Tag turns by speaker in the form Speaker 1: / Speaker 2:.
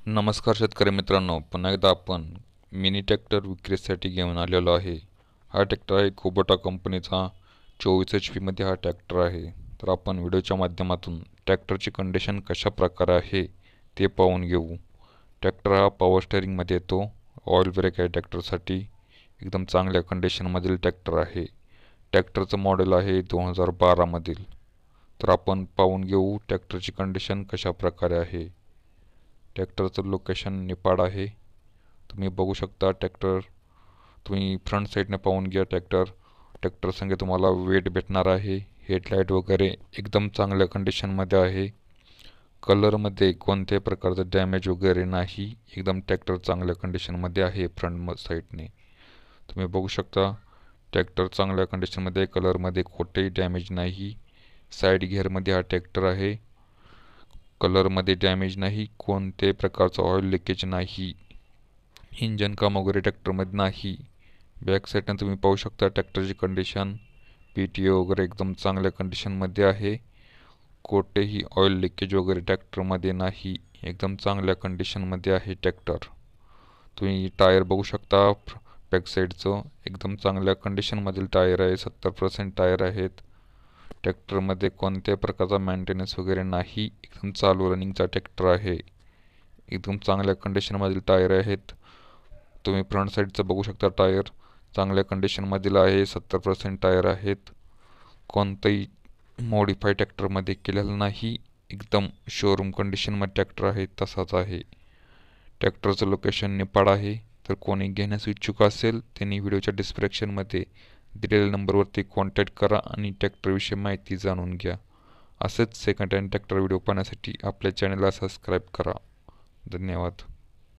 Speaker 1: नमस्कार शेतकरी मित्रांनो, पुन्हा एकदा आपण मिनी ट्रॅक्टर विक्रीसाठी घेऊन आलेलो आहे. हा ट्रॅक्टर आहे कुबोटा कंपनीचा 24 HP मध्ये हा ट्रॅक्टर आहे. तर आपण व्हिडिओच्या माध्यमातून ट्रॅक्टरची कंडिशन कशा प्रकारे आहे ते पाहून घेऊ. ट्रॅक्टर हा पॉवर स्टेअरिंग मध्ये येतो. ऑइल ब्रेक आहे ट्रॅक्टरसाठी. एकदम चांगल्या कंडिशन मधील ट्रॅक्टर आहे. ट्रॅक्टरचं मॉडेल आहे 2012 मधील. तर आपण पाहून घेऊ ट्रॅक्टरची कंडिशन कशा प्रकारे आहे. ट्रॅक्टरचं लोकेशन निफाड आहे. तुम्ही बघू शकता ट्रॅक्टर. तुम्ही फ्रंट साईडने पाहून घ्या. ट्रॅक्टर संगे तुम्हाला वेट भेटणार आहे. हेडलाईट वगैरे एकदम चांगल्या कंडिशनमध्ये आहे. कलरमध्ये कोणत्याही प्रकारचं डॅमेज वगैरे नाही. एकदम ट्रॅक्टर चांगल्या कंडिशनमध्ये आहे. फ्रंट साईडने तुम्ही बघू शकता ट्रॅक्टर चांगल्या कंडिशनमध्ये आहे. कलरमध्ये कोणतेही डॅमेज नाही. साईड गिअरमध्ये हा ट्रॅक्टर आहे. कलरमध्ये डॅमेज नाही. कोणत्याही प्रकारचं ऑइल लिकेज नाही. इंजन काम वगैरे ट्रॅक्टरमध्ये नाही. बॅक साईडने तुम्ही पाहू शकता ट्रॅक्टरची कंडिशन. PTO वगैरे एकदम चांगल्या कंडिशनमध्ये आहे. कोणतेही ऑइल लिकेज वगैरे ट्रॅक्टरमध्ये नाही. एकदम चांगल्या कंडिशनमध्ये आहे ट्रॅक्टर. तुम्ही टायर बघू शकता. बॅक साईडचं एकदम चांगल्या कंडिशनमधील टायर आहे. 70% टायर आहेत. ट्रॅक्टरमध्ये कोणत्याही प्रकारचा मेंटेनन्स वगैरे नाही. एकदम चालू रनिंगचा ट्रॅक्टर आहे. एकदम चांगल्या कंडिशनमधील टायर आहेत. तुम्ही फ्रंट साईडचं बघू शकता. टायर चांगल्या कंडिशनमधील आहे. 70% टायर आहेत. कोणतंही मॉडिफाय ट्रॅक्टरमध्ये केलेलं नाही. एकदम शोरूम कंडिशनमध्ये ट्रॅक्टर आहे तसाच आहे. ट्रॅक्टरचं लोकेशन निफाड आहे. तर कोणी घेण्यास इच्छुक असेल त्यांनी व्हिडिओच्या डिस्क्रिप्शनमध्ये दिलेल्या नंबरवरती कॉन्टॅक्ट करा आणि ट्रॅक्टरविषयी माहिती जाणून घ्या. असेच सेकंड हँड ट्रॅक्टर व्हिडिओ पाहण्यासाठी आपल्या चॅनलला सबस्क्राईब करा. धन्यवाद.